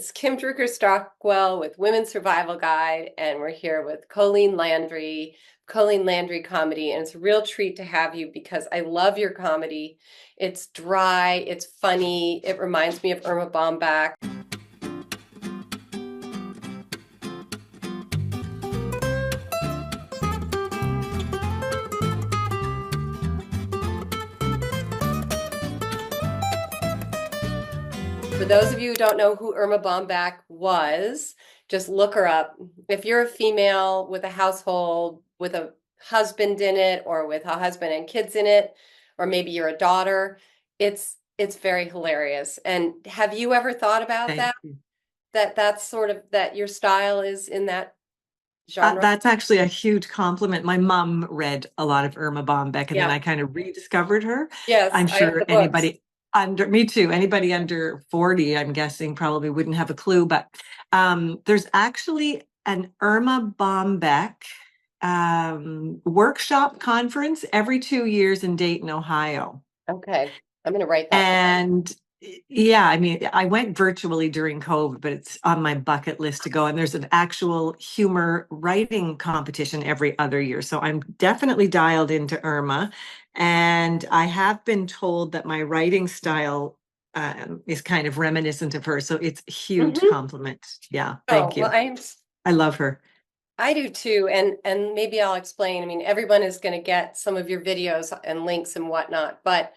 It's Kim Drucker Stockwell with Women's Survival Guide, and we're here with Colleen Landry Comedy, and it's a real treat to have you because I love your comedy. It's dry, it's funny, it reminds me of Irma Bombeck. For those of you who don't know who Irma Bombeck was, just look her up. If you're a female with a household with a husband in it, or with a husband and kids in it, or maybe you're a daughter, it's very hilarious. And have you ever thought about Thank that? you. That's sort of that your style is in that genre? That's actually a huge compliment. My mom read a lot of Irma Bombeck, and then Yeah. I kind of rediscovered her. Yes, I'm I have sure the books. me too, anybody under 40, I'm guessing, probably wouldn't have a clue. But there's actually an Irma Bombeck workshop conference every 2 years in Dayton, Ohio. Okay. I'm going to write that down. And yeah, I mean, I went virtually during COVID, but it's on my bucket list to go. And there's an actual humor writing competition every other year. So I'm definitely dialed into Irma. And I have been told that my writing style is kind of reminiscent of her. So it's a huge Hmm. compliment. Yeah, Oh, thank well, you. I love her. I do too, and maybe I'll explain. I mean, everyone is going to get some of your videos and links and whatnot, but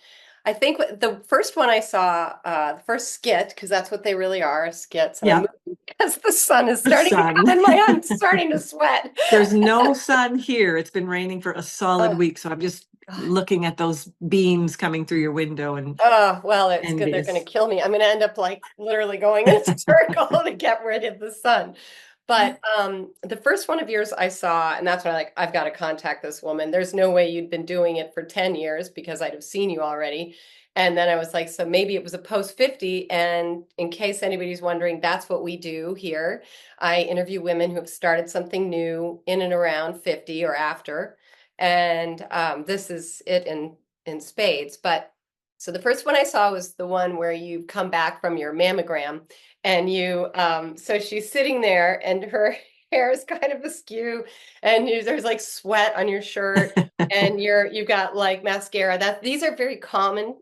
I think the first one I saw, the first skit, because that's what they really are, skits, and I'm Yeah, moving because the sun is the starting to sun. come in my I'm starting to sweat. There's no sun here. It's been raining for a solid Oh week, so I'm just God. looking at those beams coming through your window and Oh, well, it's good. They're going envious. to kill me. I'm going to end up like literally going in a circle to get rid of the sun. But the first one of yours I saw, and that's when I've got to contact this woman. There's no way you'd been doing it for 10 years because I'd have seen you already. And then I was like, so maybe it was a post 50. And in case anybody's wondering, that's what we do here. I interview women who have started something new in and around 50 or after. And this is it in spades. But so the first one I saw was the one where you come back from your mammogram and so she's sitting there and her hair is kind of askew and there's like sweat on your shirt and you've got like mascara. These are very common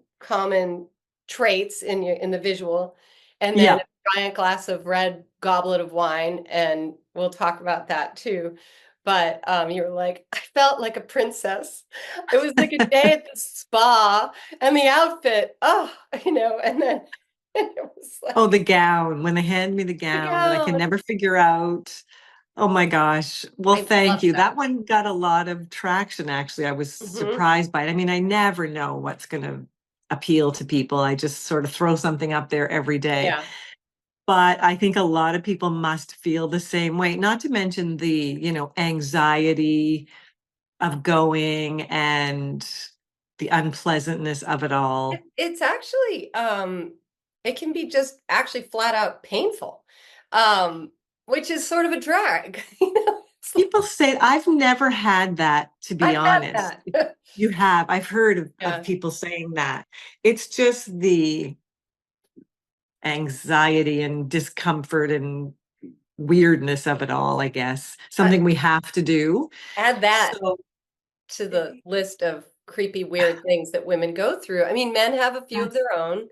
traits in the visual. And then Yeah. a giant glass of red goblet of wine, and we'll talk about that too. But you were like, I felt like a princess. It was like a day at the spa, and the outfit, and then it was Oh, the like gown. When they hand me the the gown that I can gown. never figure out. Oh my gosh. Well, I thank love you. that. That one got a lot of traction, actually. I was Hmm. surprised by it. I mean, I never know what's going to appeal to people. I just sort of throw something up there every day. Yeah. But I think a lot of people must feel the same way, not to mention the anxiety of going and the unpleasantness of it all. It's actually it can be just actually flat out painful, um, which is sort of a drag. It's like, People say I've never had that, to be I've had honest. that. You have. I've heard of Yeah. people saying that. It's just the anxiety and discomfort and weirdness of it all, I guess. I, Something we have to do. add that So, to the list of creepy, weird things that women go through. I mean, men have a few of that's their own, not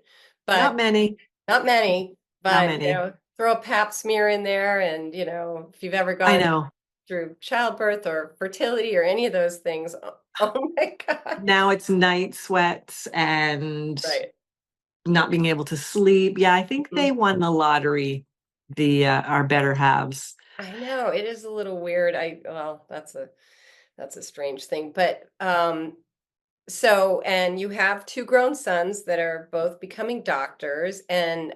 but many, not many. not But, many. throw a pap smear in there, and, if you've ever I gone know. through childbirth or fertility or any of those things, oh my God. Now it's night sweats and Right. not being able to sleep. Yeah, I think they Mhm. won the lottery, the our better halves. I know it is a little weird. Well, that's a strange thing, but and you have two grown sons that are both becoming doctors, and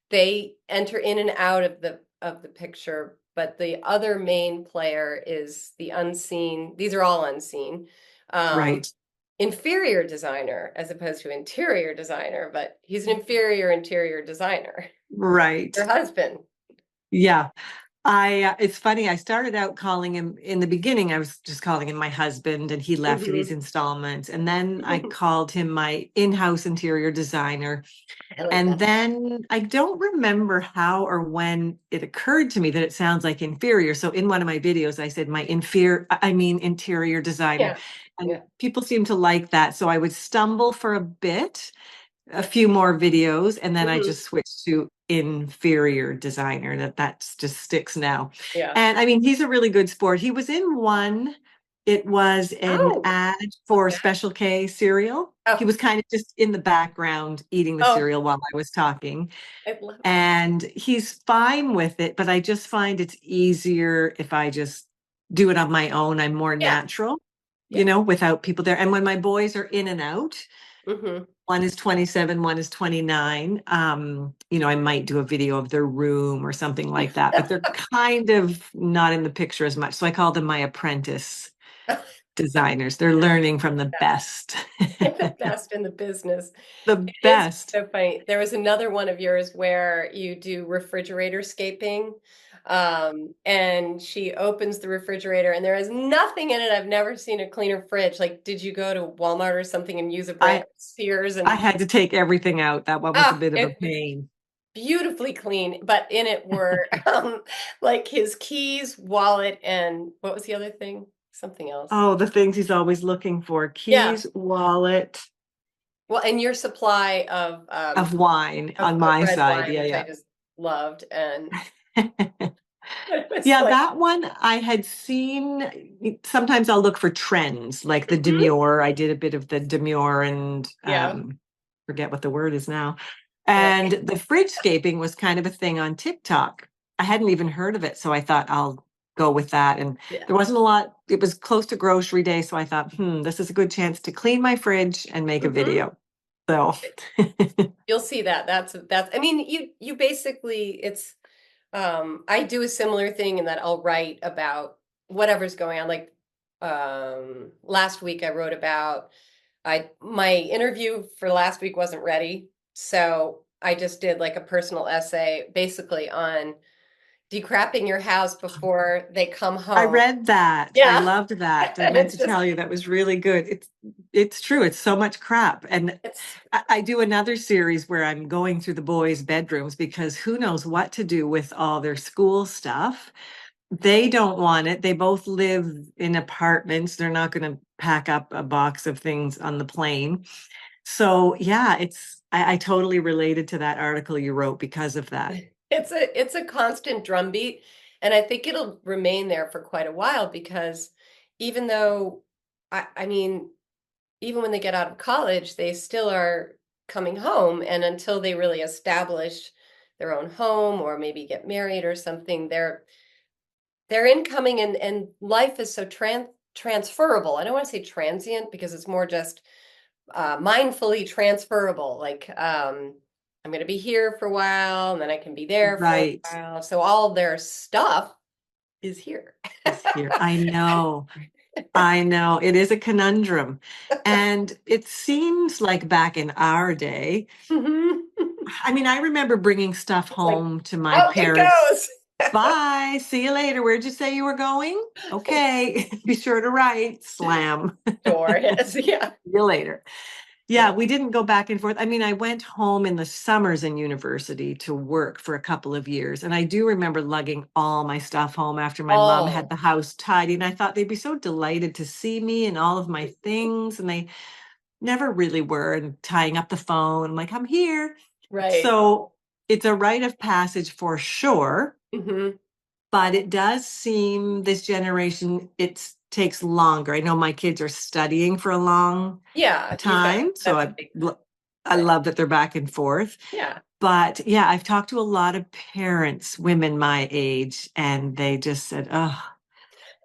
they enter in and out of the picture, but the other main player is the unseen. These are all unseen. Um, Right. Inferior designer as opposed to interior designer, but he's an inferior interior designer. Right. Your husband. Yeah. It's funny. I started out calling him in the beginning. I was just calling him my husband, and he left these Hmm. installments. And then I called him my in-house interior designer. I like And that. then I don't remember how or when it occurred to me that it sounds like inferior. So in one of my videos, I said I mean interior designer. Yeah. And Yeah. people seem to like that. So I would stumble for a bit, a few more videos, and then I Hmm. just switched to inferior designer. That's just sticks now. Yeah. And I mean, he's a really good sport. He was in one. It was an Oh, ad for okay. Special K cereal. He Oh, was kind of just in the background eating the oh, cereal while I was talking. I love that. And he's fine with it, but I just find it's easier if I just do it on my own. I'm more Yeah. natural, Yeah. without people there. And when my boys are in and out, Hmm. one is 27, one is 29. I might do a video of their room or something like that, but they're kind of not in the picture as much. So I call them my apprentice designers. They're learning from the best. The best in the business. The It is best. so funny. There was another one of yours where you do refrigerator scaping. And she opens the refrigerator and there is nothing in it. I've never seen a cleaner fridge. Like, did you go to Walmart or something and use a brand I of Sears I and had to take everything out. That one was a bit of a it was pain. beautifully clean, but in it were like his keys, wallet, and what was the other thing? Something else. Oh, the things he's always looking for: Yeah. keys, wallet, Well, and your supply of wine on of my red side. wine, Yeah, which I yeah. just loved, and it was Yeah, like, that one I had seen. Sometimes I'll look for trends, like the mhm, demure. I did a bit of the demure and yeah, forget what the word is now. right, And the fridgescaping was kind of a thing on TikTok. I hadn't even heard of it, so I thought I'll go with that. And yeah. there wasn't a lot. It was close to grocery day, so I thought, this is a good chance to clean my fridge and make a Hmm. video. So You'll see that. I mean, you basically it's I do a similar thing in that I'll write about whatever's going on. Like last week I wrote about I my interview for last week wasn't ready, so I just did like a personal essay basically on decrapping your house before they come I home. read that. I Yeah. loved that. I And meant it's to just tell you that was really good. It's true. It's so much crap. And it's I do another series where I'm going through the boys' bedrooms because who knows what to do with all their school stuff. They don't want it. They both live in apartments. They're not going to pack up a box of things on the plane. So yeah, I totally related to that article you wrote because of that. it's a constant drumbeat, and I think it'll remain there for quite a while because even though I mean, even when they get out of college, they still are coming home, and until they really establish their own home or maybe get married or something, they're incoming, and life is so transferable. I don't want to say transient because it's more just mindfully transferable. Like I'm going to be here for a while, and then I can be there for a Right. while. So all their stuff is here. Is here. I know. I know it is a conundrum. And it seems like back in our day, Mhm. I mean, I remember bringing stuff It's like home to my out it parents. goes. Bye, see you later. Where'd you say you were going? Okay, be sure to write. Slam. Door is yeah. See you later. Yeah, Yeah. we didn't go back and forth. I mean, I went home in the summers in university to work for a couple of years. And I do remember lugging all my stuff home after my mom had Oh, the house tidy. And I thought they'd be so delighted to see me and all of my things. And they never really were. And tying up the phone, I'm like, I'm here. right. So it's a rite of passage for sure. Hmm. But it does seem this generation, it takes longer. I know my kids are studying for a long Yeah, you've got time. So that's a big I thing. love that they're back and forth. Yeah. But yeah, I've talked to a lot of parents, women my age, and they just said, oh,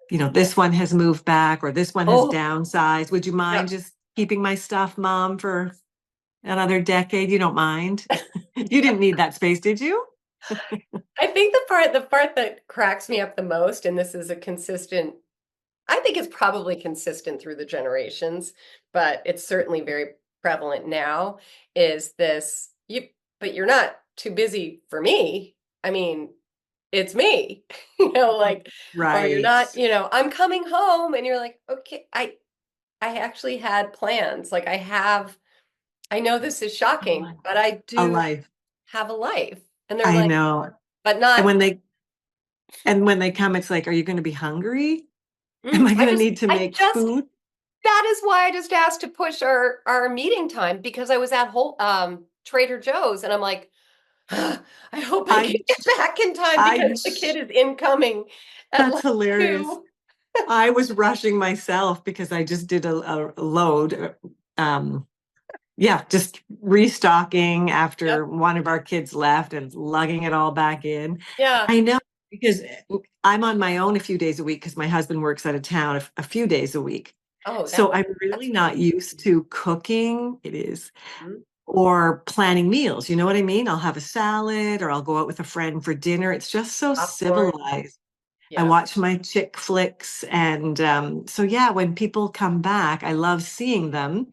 Yeah. this one has moved back or this one has Oh, downsized. Would you yeah. mind just keeping my stuff, mom, for another decade? You don't mind? You didn't need that space, did you? I think the part that cracks me up the most, and this is a consistent, I think it's probably consistent through the generations, but it's certainly very prevalent now, is this, but you're not too busy for me. I mean, it's me, you know, like, or you're Right. not, I'm coming home and you're like, okay, I actually had plans. Like I know this is shocking, but I A do life. have a life. And they're I like, know. but And not, when they come, it's like, are you going to be hungry? Am mm, I going to need to I make just, food? that is why I just asked to push our meeting time because I was at whole Trader Joe's and I'm like, I hope I can I, get back in time I, because the kid is incoming at that's like hilarious. 2. I was rushing myself because I just did a load. Um, yeah, just restocking Yep. after one of our kids left and lugging it all back in. Yeah. I know because I'm on my own a few days a week because my husband works out of town a few days a week. Oh, So I'm that's really not great. used to cooking. It is Mhm. or planning meals. You know what I mean? I'll have a salad or I'll go out with a friend for dinner. It's just so Popcorn. civilized. I Yes. watch my chick flicks. And so, yeah, when people come back, I love seeing them.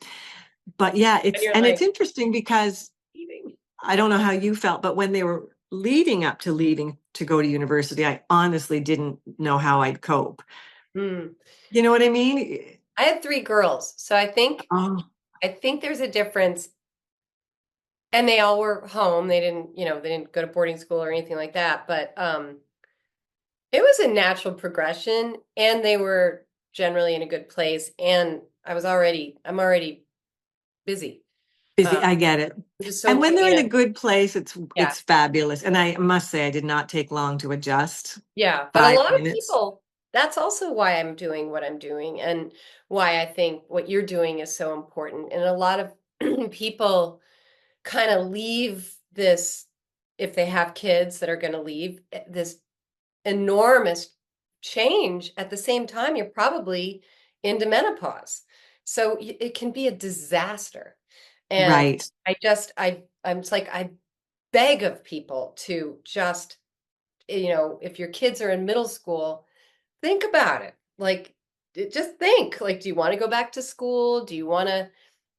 But yeah, And you're it's like interesting because eating. I don't know how you felt, but when they were leading up to leaving to go to university, I honestly didn't know how I'd cope. Hmm. You know what I mean? I had 3 girls, so Oh, I think there's a difference. And they all were home. They didn't go to boarding school or anything like that. But it was a natural progression, and they were generally in a good place. And I'm already busy. busy. Uh, I get it. I'm just so And when they're in drained. a good place, Yeah, it's fabulous. And I must say, I did not take long to adjust. yeah. But a Five lot of minutes. people, that's also why I'm doing what I'm doing, and why I think what you're doing is so important. And a lot of people kind of leave this, if they have kids that are going to leave, this enormous change at the same time you're probably into menopause. So it can be a disaster. And Right. I'm just like, I beg of people to just, if your kids are in middle school, think about it. Like, just think, like, do you want to go back to school? Do you want to,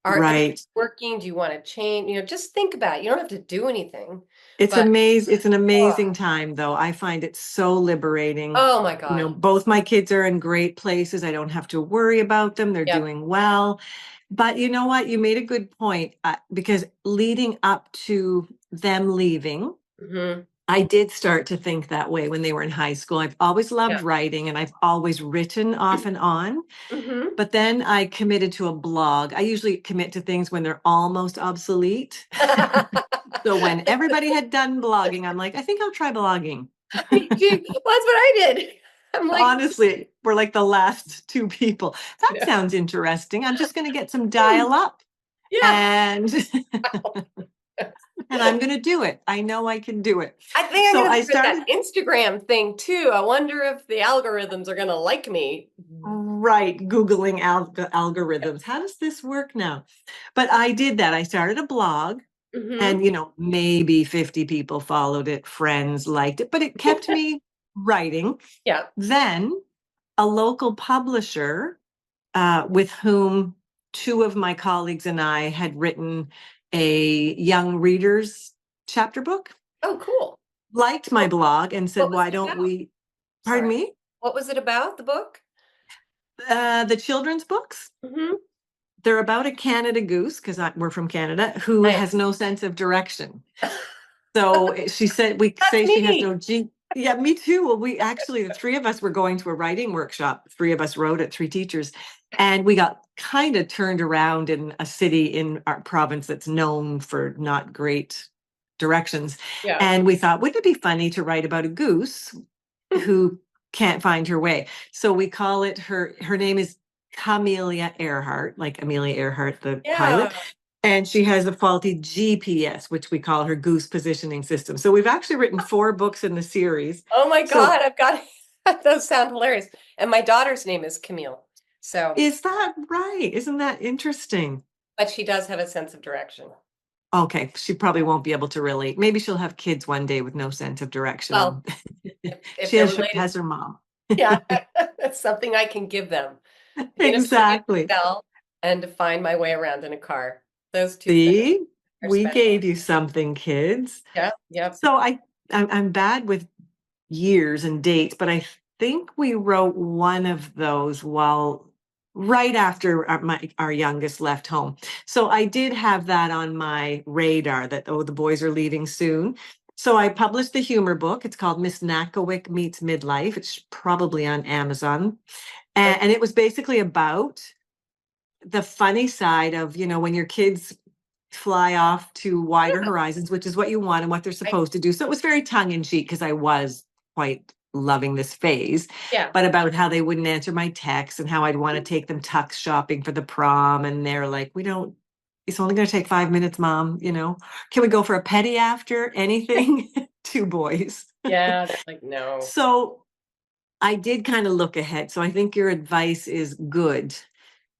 are you Right. working? Do you want to change? Just think about it. You don't have to do anything, It's but amazing. It's an oh, amazing time, though. I find it so liberating. oh my You know, God. both my kids are in great places. I don't have to worry about them. They're Yep. doing well. But you know what? You made a good point because leading up to them leaving, Hmm. I did start to think that way when they were in high school. I've always Yeah. loved writing and I've always written off and on. Hmm. But then I committed to a blog. I usually commit to things when they're almost obsolete. So when everybody had done blogging, I'm like, I think I'll try blogging. Me too. Well, that's what I did. I'm like, Honestly, we're like the last two people. That you know, sounds interesting. I'm just going to get some hmm, dial up yeah. and and I'm going to do it. I know I can do it. I think I'm So gonna I start that started Instagram thing too. I wonder if the algorithms are gonna like me. right Googling Yep. algorithms. How does this work now? But I did that. I started a blog Hmm. and maybe 50 people followed it, friends liked it, but it kept me writing. Yeah. Then a local publisher with whom two of my colleagues and I had written a young readers chapter book, Oh, cool. liked my What, blog and said, what was why it don't about? we, pardon Sorry. me, What was it about, the book? the children's books? Hmm. They're about a Canada goose, because we're from Canada, who has Nice. no sense of direction. So she said, we That's say she has me. no G. Yeah, me too. Well, we actually, the three of us were going to a writing workshop. Three of us wrote it, three teachers. And we got kind of turned around in a city in our province that's known for not great directions. Yeah. And we thought, wouldn't it be funny to write about a goose who can't find her way? So we call it her name is Camelia Earhart, like Amelia Earhart, the pilot. Yeah. And she has a faulty GPS, which we call her goose positioning system. So we've actually written 4 books in the series. Oh my So God, I've got those sound hilarious. And my daughter's name is Camille. So, is that right? Isn't that interesting? but she does have a sense of direction. Okay, she probably won't be able to relate. Maybe she'll have kids one day with no sense of direction, Well, and if she they're related, has her mom. yeah, that's something I can give them. Peanut butter and Exactly. Excel, and to find my way around in a car. Those 2 things See, are we special. gave you something, kids. Yeah, yep. So I'm bad with years and dates, but I think we wrote one of those while right after our youngest left home. So I did have that on my radar that, oh, the boys are leaving soon. So I published the humor book. It's called Miss Nakowik Meets Midlife. It's probably on Amazon. And it was basically about the funny side of, when your kids fly off to wider Yeah, horizons, which is what you want and what they're right. supposed to do. So it was very tongue in cheek because I was quite loving this phase, Yeah, but about how they wouldn't answer my texts and how I'd want to take them tux shopping for the prom. And they're like, we don't, it's only going to take 5 minutes, mom. Can we go for a petty after anything? Two boys. yeah. They're like, no. So I did kind of look ahead. So I think your advice is good,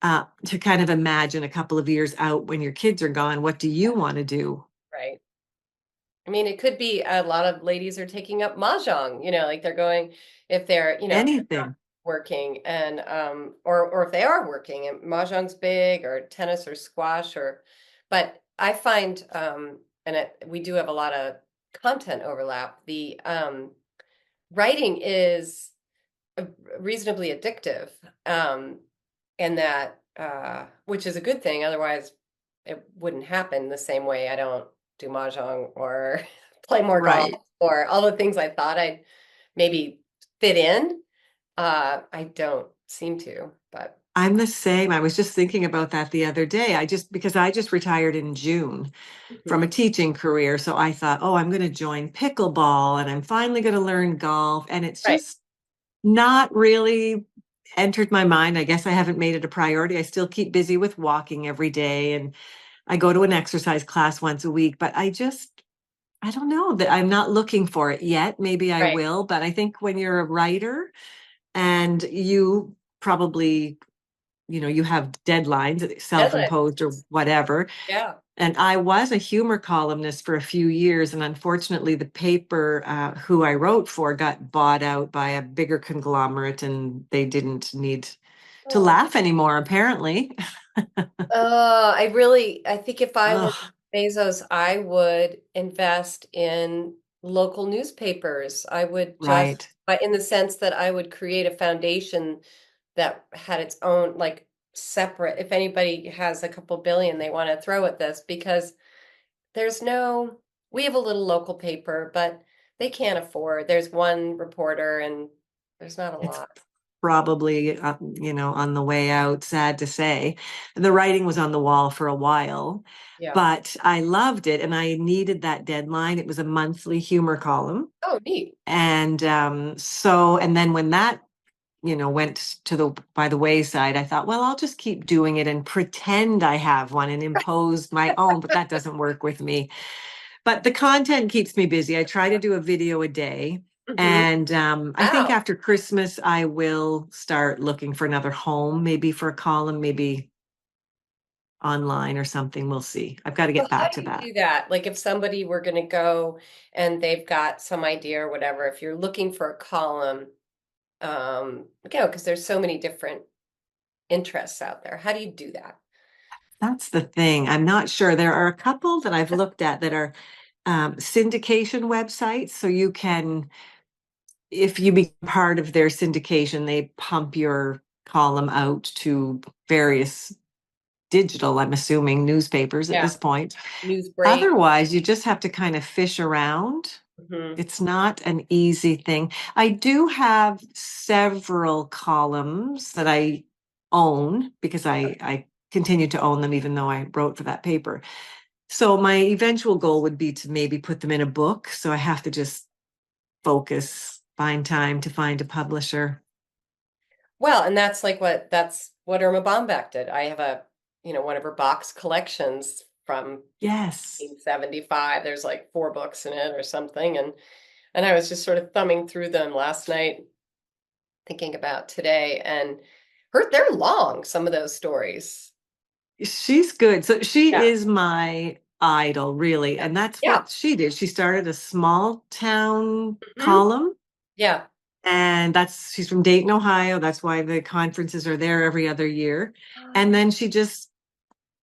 to kind of imagine a couple of years out when your kids are gone. What do you want to do? Right. I mean, it could be a lot of ladies are taking up mahjong, like they're going if they're, if they're not Anything. working and or if they are working and mahjong's big or tennis or squash or but I find and we do have a lot of content overlap. The writing is reasonably addictive. And that which is a good thing. Otherwise, it wouldn't happen the same way. I don't do mahjong or play more golf Right. or all the things I thought I'd maybe fit in. I don't seem to, but I'm the same. I was just thinking about that the other day. Because I just retired in June from a mhm. teaching career. So I thought, oh, I'm going to join pickleball and I'm finally going to learn golf. And it's Right, just not really entered my mind. I guess I haven't made it a priority. I still keep busy with walking every day and I go to an exercise class once a week, but I don't know that I'm not looking for it yet. Maybe I right. will, but I think when you're a writer and you probably, you have deadlines, Deadline. self-imposed or whatever. Yeah. And I was a humor columnist for a few years, and unfortunately, the paper who I wrote for got bought out by a bigger conglomerate, and they didn't need to Oh. laugh anymore, apparently. I think if I were Ugh, Bezos, I would invest in local newspapers. I would just, right. but in the sense that I would create a foundation that had its own, like, separate, if anybody has a couple billion they want to throw at this, because there's no, we have a little local paper, but they can't afford, there's one reporter and there's not a It's lot. probably, on the way out, sad to say. The writing was on the wall for a while, Yeah. but I loved it and I needed that deadline. It was a monthly humor column. Oh, neat. And and then when that, went to the by the wayside, I thought, well, I'll just keep doing it and pretend I have one and impose my own, but that doesn't work with me. But the content keeps me busy. I try to do a video a day. Hmm. And I think Wow. after Christmas, I will start looking for another home, maybe for a column, maybe online or something. We'll see. I've got to So get how back do to you that. do that? Like if somebody were going to go and they've got some idea or whatever, if you're looking for a column, because there's so many different interests out there. How do you do that? That's the thing. I'm not sure. There are a couple that I've looked at that are syndication websites. So you can, if you be part of their syndication, they pump your column out to various digital, I'm assuming, newspapers at Yeah, this point. news break. Otherwise, you just have to kind of fish around. Hmm. It's not an easy thing. I do have several columns that I own because I continue to own them even though I wrote for that paper. So my eventual goal would be to maybe put them in a book. So I have to just focus, find time to find a publisher. Well, and that's what Irma Bombeck did. I have one of her box collections from Yes. 1975. There's like four books in it or something, and I was just sort of thumbing through them last night, thinking about today, and they're long, some of those stories. She's good. So she Yeah. is my idol, really. Yeah. And that's Yeah. what she did. She started a small town Hmm. column. Yeah. And she's from Dayton, Ohio. That's why the conferences are there every other year. And Oh, then she just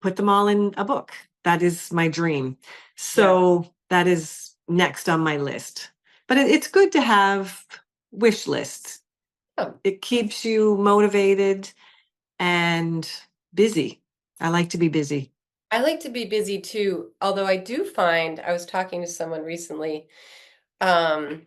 put them all in a book. That is my dream. yeah. So that is next on my list. But it's good to have wish lists. Oh, It keeps you motivated and busy. I like to be busy. I like to be busy too, although I do find I was talking to someone recently. Um,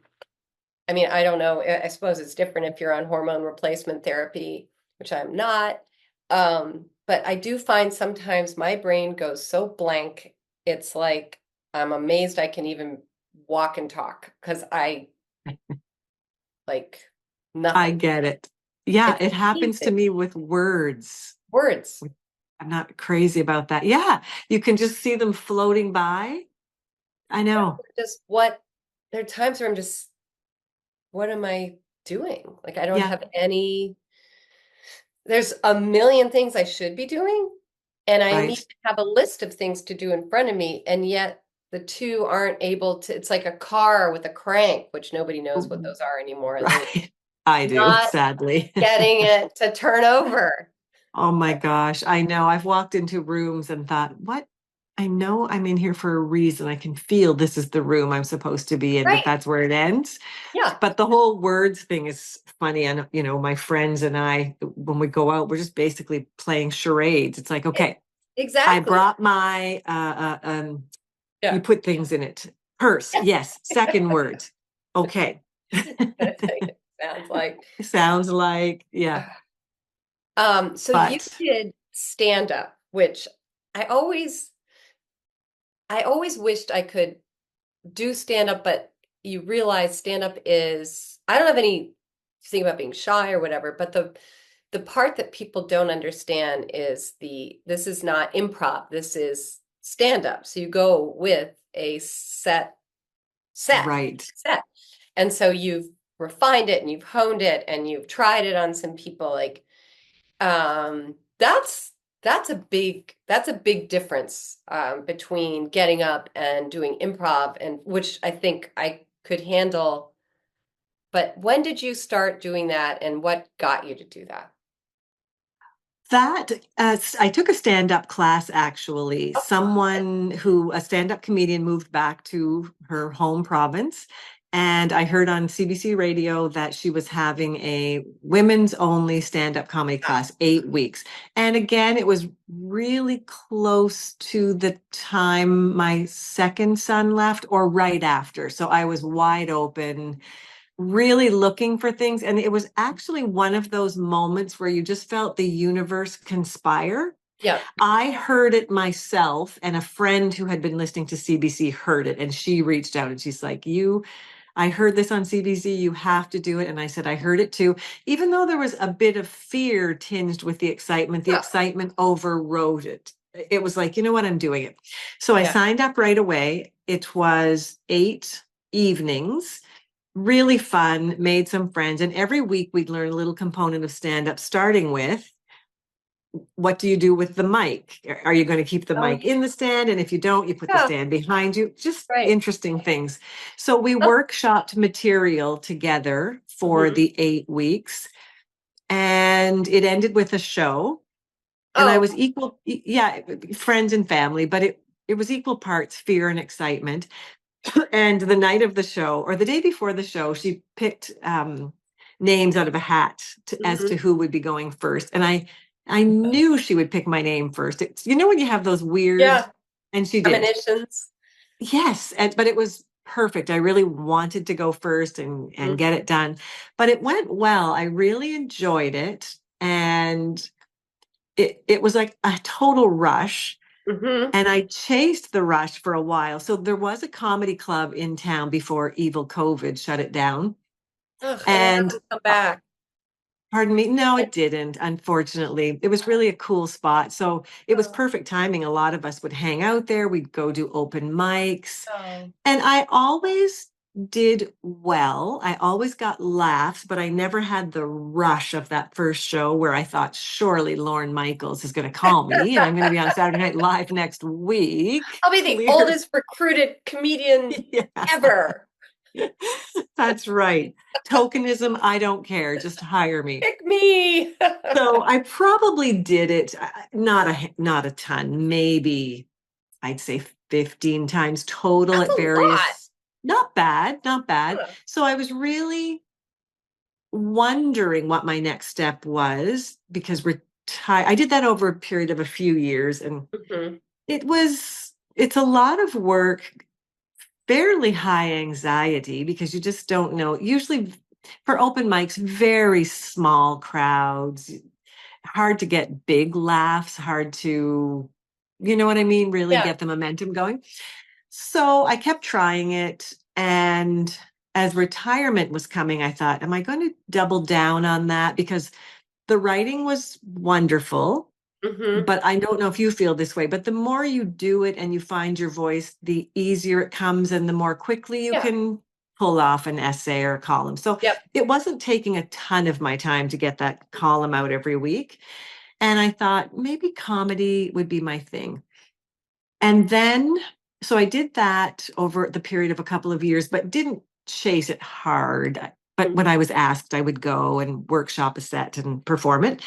I mean, I don't know. I suppose it's different if you're on hormone replacement therapy, which I'm not. But I do find sometimes my brain goes so blank. It's like I'm amazed I can even walk and talk because I like I nothing. get it. Yeah, It's it happens to amazing. me with words. Words. I'm not crazy about that. Yeah, you can just see them floating by. I know. Just what there are times where I'm just, what am I doing? Like I don't Yeah, have any, there's a million things I should be doing, and I need right. to have a list of things to do in front of me, and yet the two aren't able to, it's like a car with a crank, which nobody knows what those are anymore, and they're Right. I do, not sadly. getting it to turn over. Oh my gosh, I know. I've walked into rooms and thought, what? I know I'm in here for a reason. I can feel this is the room I'm supposed to be in, but Right. that's where it ends. Yeah. But the whole words thing is funny. And, my friends and I, when we go out, we're just basically playing charades. It's like, It, okay, I exactly. brought my, you Yeah. put things in it. Purse. Yes. Second word. Okay. It sounds like. Sounds like, yeah. So you But did stand up, which I always I always wished I could do stand up, but you realize stand up is, I don't have any thing about being shy or whatever, but the part that people don't understand is this is not improv. This is stand up. So you go with a set, right. set. And so you've refined it and you've honed it and you've tried it on some people. Like that's a big difference between getting up and doing improv, and which I think I could handle. But when did you start doing that, and what got you to do that? That I took a stand-up class actually. Oh, fun. A stand-up comedian moved back to her home province, and I heard on CBC radio that she was having a women's only stand-up comedy class, 8 weeks. And again, it was really close to the time my second son left or right after. So I was wide open, really looking for things. And it was actually one of those moments where you just felt the universe conspire. Yeah. I heard it myself, and a friend who had been listening to CBC heard it, and she reached out and she's like, I heard this on CBC, you have to do it. And I said, I heard it too. Even though there was a bit of fear tinged with the Oh, excitement overrode it. It was like, you know what, I'm doing it. So I yeah. signed up right away. It was 8 evenings, really fun, made some friends. And every week we'd learn a little component of stand up, starting with what do you do with the mic? Are you going to keep the Oh, mic in the stand? And if you don't, you put the yeah. stand behind you. Just Right. interesting things. So we Oh, workshopped material together for mhm. the 8 weeks, and it ended with a show. And I Oh, was yeah, friends and family, but it was equal parts fear and excitement. And the night of the show, or the day before the show, she picked names out of a hat as to mhm. who would be going first. And I knew she would pick my name first. It's, when you have those weird, Yeah. and she did. Premonitions. Yes, but it was perfect. I really wanted to go first and Mhm. get it done. But it went well. I really enjoyed it. And it was like a total rush. Mhm. And I chased the rush for a while. So there was a comedy club in town before evil COVID shut it down. Ugh, and it And hasn't come back. pardon me, no, it didn't, unfortunately. It was really a cool spot. So it was Oh, perfect timing. A lot of us would hang out there. We'd go do open mics. oh. And I always did well. I always got laughs, but I never had the rush of that first show where I thought, surely Lorne Michaels is going to call me and I'm going to be on Saturday Night Live next week. I'll be the Clear. oldest recruited comedian Yeah, ever. that's right. Tokenism, I don't care. Just hire me. Pick me. So I probably did it, not a ton, maybe I'd say 15 times total That's at a lot. various. Not bad, not bad. Huh. So I was really wondering what my next step was because I did that over a period of a few years, and Hmm. it's a lot of work, fairly high anxiety because you just don't know. Usually for open mics, very small crowds, hard to get big laughs, hard to, you know what I mean, really Yeah. get the momentum going. So I kept trying it. And as retirement was coming, I thought, am I going to double down on that? Because the writing was wonderful, Hmm. but I don't know if you feel this way, but the more you do it and you find your voice, the easier it comes and the more quickly you Yeah. can pull off an essay or a column. So Yep. it wasn't taking a ton of my time to get that column out every week. And I thought maybe comedy would be my thing. And then, so I did that over the period of a couple of years, but didn't chase it hard. But when I was asked, I would go and workshop a set and perform it.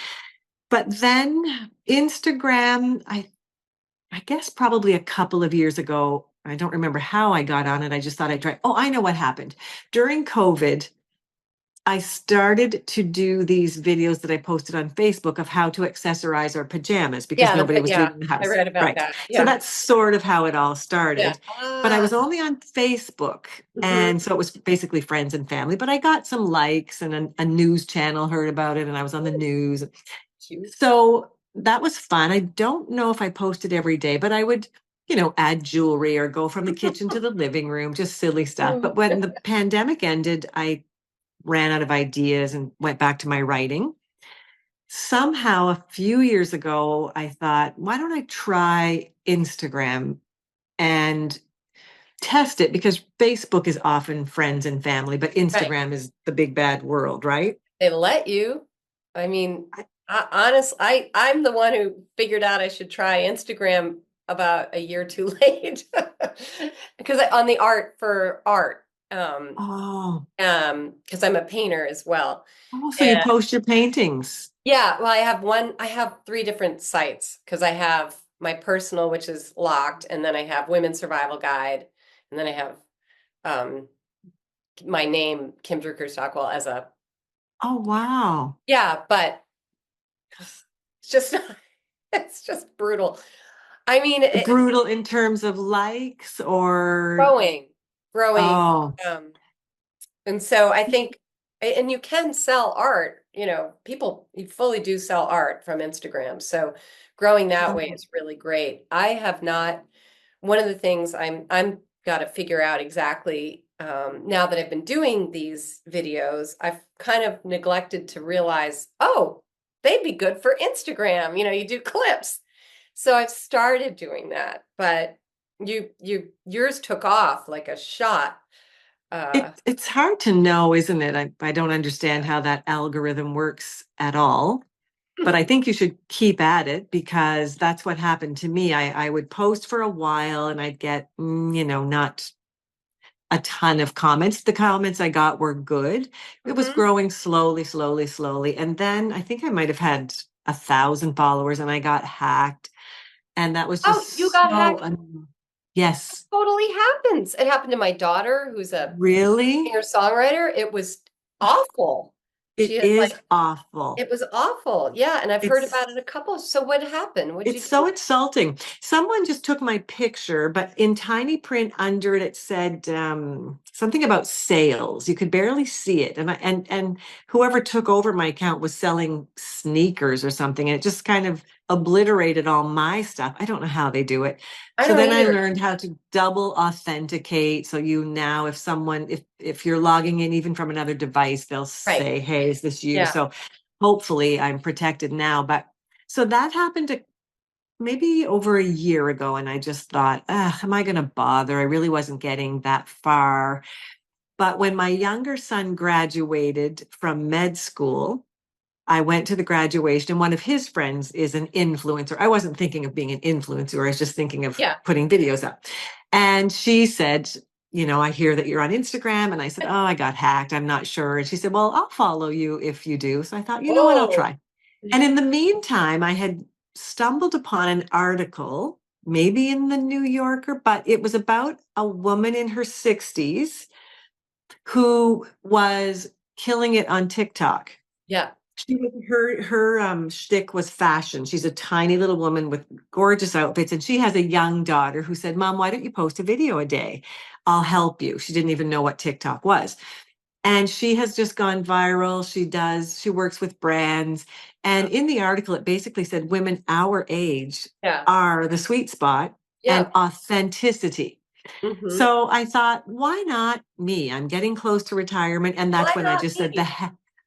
But then Instagram, I guess probably a couple of years ago, I don't remember how I got on it. I just thought I'd try. Oh, I know what happened. During COVID, I started to do these videos that I posted on Facebook of how to accessorize our pajamas because Yeah. nobody was Yeah. doing it in the I house. read about Right. that. So Yeah. that's sort of how it all Yeah. started. But I Ah. was only on Facebook. Hmm. And so it was basically friends and family, but I got some likes and a news channel heard about it and I was on the news. Cute. So that was fun. I don't know if I posted every day, but I would, add jewelry or go from the kitchen to the living room, just silly stuff. But when the pandemic ended, I ran out of ideas and went back to my writing. Somehow, a few years ago, I thought, why don't I try Instagram and test it? Because Facebook is often friends and family, but Right. Instagram is the big bad world, right? They let you. I mean, I- I'm the one who figured out I should try Instagram about a year too late because on the art for art, Oh, because I'm a painter as well. oh, so you And post your paintings. yeah, well, I have three different sites because I have my personal, which is locked, and then I have Women's Survival Guide, and then I have um, my name, Kim Drucker Stockwell, as a Oh, wow. yeah, but it's just it's just brutal. I mean, Brutal in terms of likes or, growing, growing. oh, Um, and so I think, and you can sell art, people you fully do sell art from Instagram. So growing that way oh, is really great. I have not, one of the things I'm got to figure out exactly now that I've been doing these videos, I've kind of neglected to realize, oh, they'd be good for Instagram. You do clips. So I've started doing that, but yours took off like a shot. it's hard to know, isn't it? I don't understand how that algorithm works at all. But I think you should keep at it because that's what happened to me. I would post for a while and I'd get, not a ton of comments. The comments I got were good. It was Mhm. growing slowly, slowly, slowly. And then I think I might have had 1,000 followers and I got hacked. And that was Oh, you just got so, hacked. yes, Totally happens. It happened to my daughter, who's a really? singer-songwriter. It was awful. She It had is like, awful. it was awful. Yeah, and I've heard It's about it a couple. So what happened? What'd you It's so do? insulting. Someone just took my picture, but in tiny print under it, it said something about sales. You could barely see it, and whoever took over my account was selling sneakers or something, and it just kind of obliterated all my stuff. I don't know how they do it. I So don't then I either. learned how to double authenticate. So you now, if you're logging in even from another device, they'll Right. say, "Hey, is this you?" Yeah. So hopefully I'm protected now, but. So that happened maybe over a year ago, and I just thought, am I going to bother? I really wasn't getting that far. But when my younger son graduated from med school, I went to the graduation, and one of his friends is an influencer. I wasn't thinking of being an influencer, I was just thinking of Yeah. putting videos up. And she said, I hear that you're on Instagram. And I said, oh, I got hacked. I'm not sure. And she said, well, I'll follow you if you do. So I thought, you know what, I'll Oh. try. And in the meantime, I had stumbled upon an article maybe in the New Yorker, but it was about a woman in her 60s who was killing it on TikTok. Yeah. Her shtick was fashion. She's a tiny little woman with gorgeous outfits, and she has a young daughter who said, "Mom, why don't you post a video a day? I'll help you." She didn't even know what TikTok was. And she has just gone viral. She works with brands. And in the article, it basically said women our age Yeah. are the sweet spot and Yeah. authenticity. Hmm. So I thought, why not me? I'm getting close to retirement. And that's Why when I not just said, me?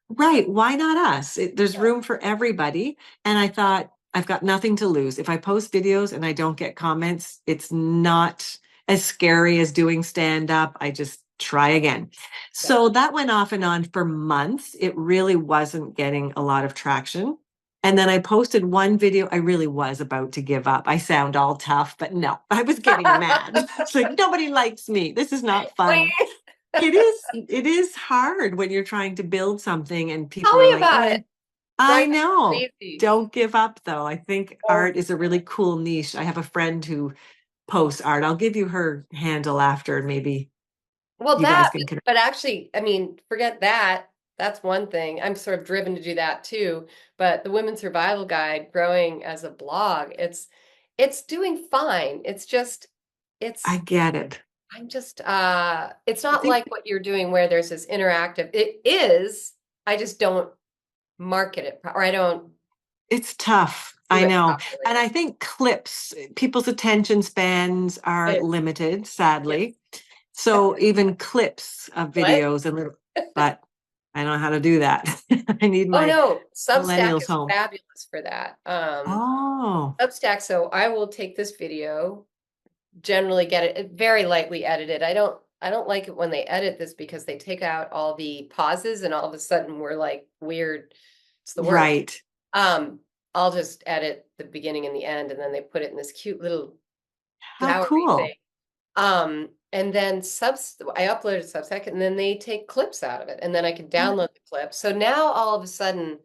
right, why not us? There's room for everybody. And I thought, I've got nothing to lose. If I post videos and I don't get comments, it's not as scary as doing stand up. I just try again. Yeah. So that went off and on for months. It really wasn't getting a lot of traction. And then I posted one video. I really was about to give up. I sound all tough, but no, I was getting mad. It's like nobody likes me. This is not fun. Wait, It is hard when you're trying to build something and tell people are me like, about "Oh, it. I Drive know." me crazy. Don't give up though. I think Oh, art is a really cool niche. I have a friend who posts art. I'll give you her handle after and maybe well, you guys that, can connect. but actually, I mean, forget that. That's one thing. I'm sort of driven to do that too. But the Women's Survival Guide, growing as a blog, it's doing fine. It's just, I it's get it. I'm just it's I not think like what you're doing where there's this interactive. It is. I just don't market it or I don't it's tough. do I it know. And properly. I think people's attention spans are It, limited, yes. sadly. So even clips of What? videos and little, but I don't know how to do that. I need Oh my no, Substack millennials is home. fabulous for that. Oh, Substack, so I will take this video, generally get it very lightly edited. I don't like it when they edit this because they take out all the pauses and all of a sudden we're like weird. It's the worst. right. Um, I'll just edit the beginning and the end and then they put it in this cute little How flowery thing. cool. And then I uploaded Substack and then they take clips out of it and then I can download the clips. So now all of a sudden,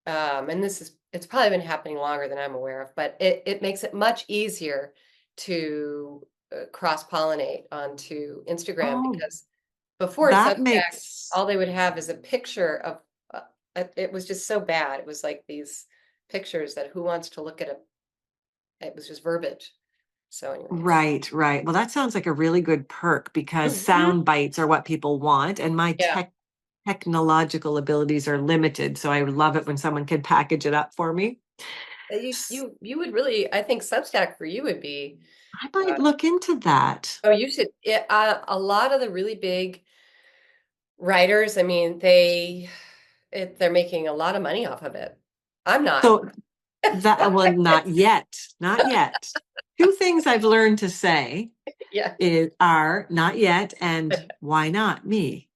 and it's probably been happening longer than I'm aware of, but it makes it much easier to cross-pollinate onto Instagram Oh, because before that Substack, makes all they would have is a picture of, it was just so bad. It was like these pictures that who wants to look at it was just verbiage. So anyways. right, right. Well, that sounds like a really good perk because Mhm. sound bites are what people want, and my Yeah. technological abilities are limited. So I love it when someone can package it up for me. You S- you you would really, I think Substack for you would be, I uh, might look into that. oh, you should, a lot of the really big writers, I mean, they're making a lot of money off of it. I'm not. So well, not yet, not yet. Two things I've learned to say Yeah. are not yet and why not me.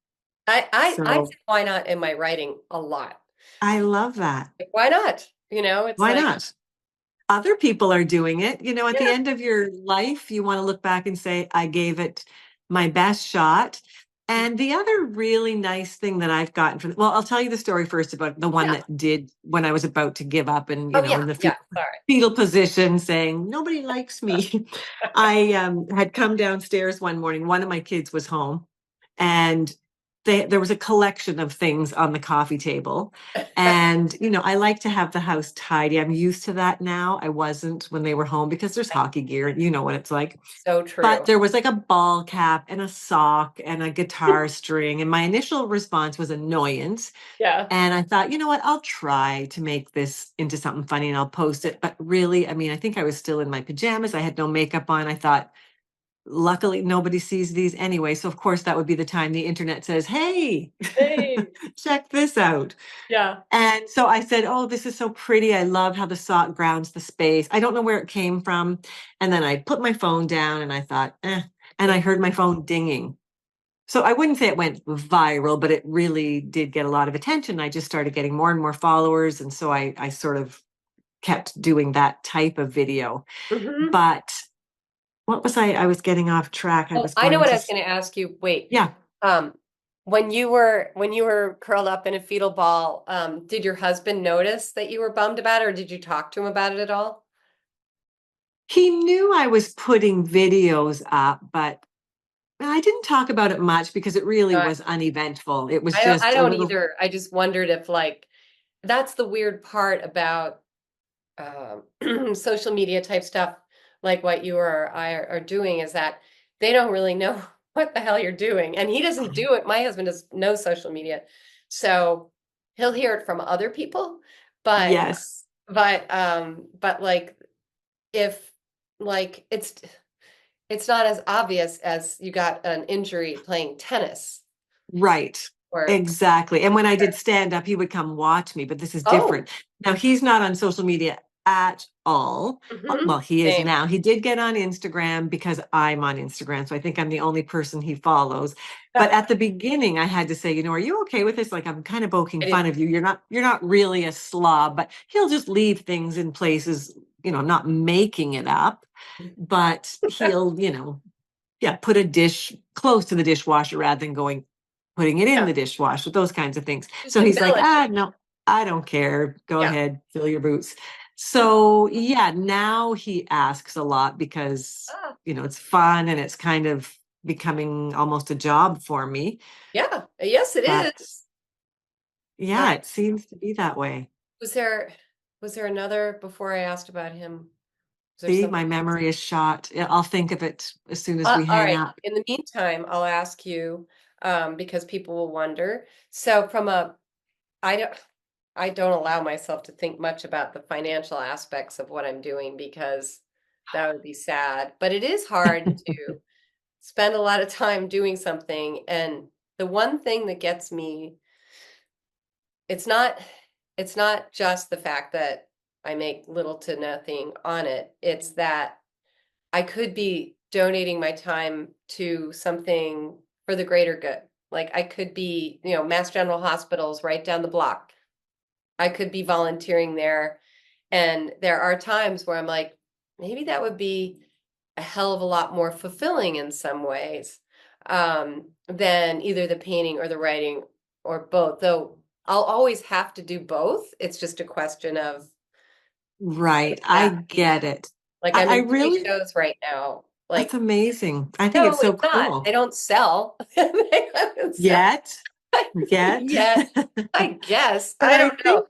I So say why not in my writing a lot. I love that. Like, why not? It's Why like, not? Other people are doing it. At the yeah, end of your life, you want to look back and say, I gave it my best shot. And the other really nice thing that I've gotten from, well, I'll tell you the story first about the one yeah. that did when I was about to give up and, Oh in yeah, the yeah. Sorry. fetal position saying, nobody likes me. I had come downstairs one morning. One of my kids was home and there was a collection of things on the coffee table. And, I like to have the house tidy. I'm used to that now. I wasn't when they were home because there's hockey gear and you know what it's like. So But true. there was like a ball cap and a sock and a guitar string. And my initial response was annoyance. Yeah. And I thought, you know what? I'll try to make this into something funny and I'll post it. But really, I mean, I think I was still in my pajamas. I had no makeup on. I thought, luckily, nobody sees these anyway. So, of course, that would be the time the internet says, hey, Hey. check this out. Yeah. And so I said, oh, this is so pretty. I love how the sock grounds the space. I don't know where it came from. And then I put my phone down and I thought, and I heard my phone dinging. So I wouldn't say it went viral, but it really did get a lot of attention. I just started getting more and more followers. And so I sort of kept doing that type of video. Hmm. But what was I was getting off track. I Oh, was I know going what I to, was going to ask you. Wait. yeah. Um, when you were curled up in a fetal ball, did your husband notice that you were bummed about it, or did you talk to him about it at all? He knew I was putting videos up, but I didn't talk about it much because it really Uh, was uneventful. It was I just a don't little, either. I just wondered if like that's the weird part about social media type stuff, like what you or I are doing, is that they don't really know what the hell you're doing. And he doesn't do it. My husband does no social media. So he'll hear it from other people, but yes, but like if like it's not as obvious as you got an injury playing tennis right. or Exactly. And when I did stand up, he would come watch me, but this is oh, different. Now, he's not on social media at all. mhm, Well, he is same. now. He did get on Instagram because I'm on Instagram. So I think I'm the only person he follows. But I at the beginning, I had to say, are you okay with this? Like, I'm kind of poking did. fun of you. You're not really a slob, but he'll just leave things in places, not making it up, but he'll, yeah, put a dish close to the dishwasher rather than putting it in Yeah, the dishwasher, those kinds of things. just So he's like, embellishing. no, I don't care. Go Yeah. ahead, fill your boots. So yeah, now he asks a lot because, Ah, it's fun and it's kind of becoming almost a job for me. yeah. Yes, it But is. Uh, yeah, it seems to be that way. was there was there another before I asked about him? Was there See, something? my memory is shot. Yeah, I'll think of it as soon as we All hang right. up. In the meantime, I'll ask you because people will wonder. So from a I don't I don't allow myself to think much about the financial aspects of what I'm doing because that would be sad. But it is hard to spend a lot of time doing something. And the one thing that gets me, it's not it's not just the fact that I make little to nothing on it. It's that I could be donating my time to something for the greater good. Like I could be, Mass General Hospital's right down the block. I could be volunteering there. And there are times where I'm like, maybe that would be a hell of a lot more fulfilling in some ways than either the painting or the writing or both. Though I'll always have to do both. It's just a question of Right. I that piece. get it. Like I, I'm I in three really, shows right now. that's Like, amazing. I think it's no, so it's not. They cool. don't sell. They haven't sell Yet, yet. yet. I guess. But I don't know.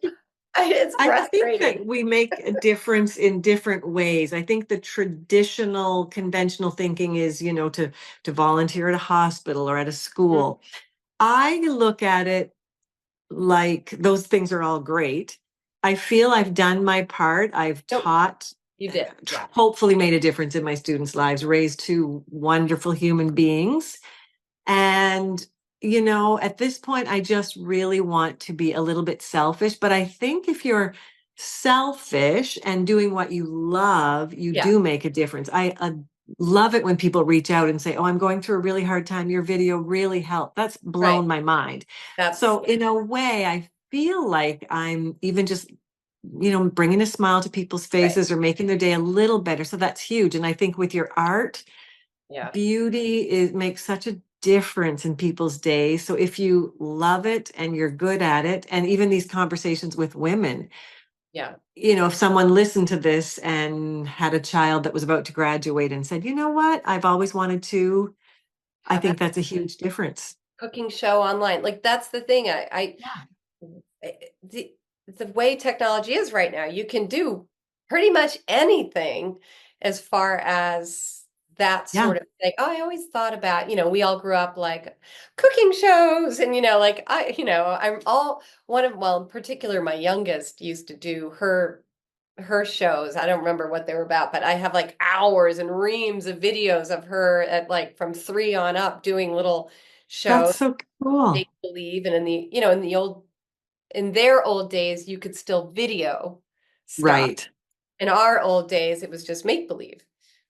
It's I think that frustrating. we make a difference in different ways. I think the traditional conventional thinking is, to volunteer at a hospital or at a Mhm. school. I look at it like those things are all great. I feel I've done my part. I've Nope, taught, you did. Yeah. hopefully made a difference in my students' lives, raised two wonderful human beings. And, at this point, I just really want to be a little bit selfish. But I think if you're selfish and doing what you love, you Yeah. do make a difference. I love it when people reach out and say, "Oh, I'm going through a really hard time. Your video really helped." That's Right. blown my mind. That's So, in a way, I feel like I'm even just, bringing a smile to people's right. faces or making their day a little better. So that's huge. And I think with your art, Yeah. beauty makes such a difference in people's days. So if you love it and you're good at it, and even these conversations with women, Yeah. if someone listened to this and had a child that was about to graduate and said, you know what, I've always wanted to, I Have a think that's a huge difference. cooking show online. Like that's the thing. Yeah. The way technology is right now, you can do pretty much anything as far as that Yeah. sort of thing. Oh, I always thought about, we all grew up like cooking shows and like I'm all one of well, in particular my youngest used to do her shows. I don't remember what they were about, but I have like hours and reams of videos of her at like from 3 on up doing little That's shows, so cool. make believe. And in in their old days, you could still video stuff. Right. In our old days, it was just make believe.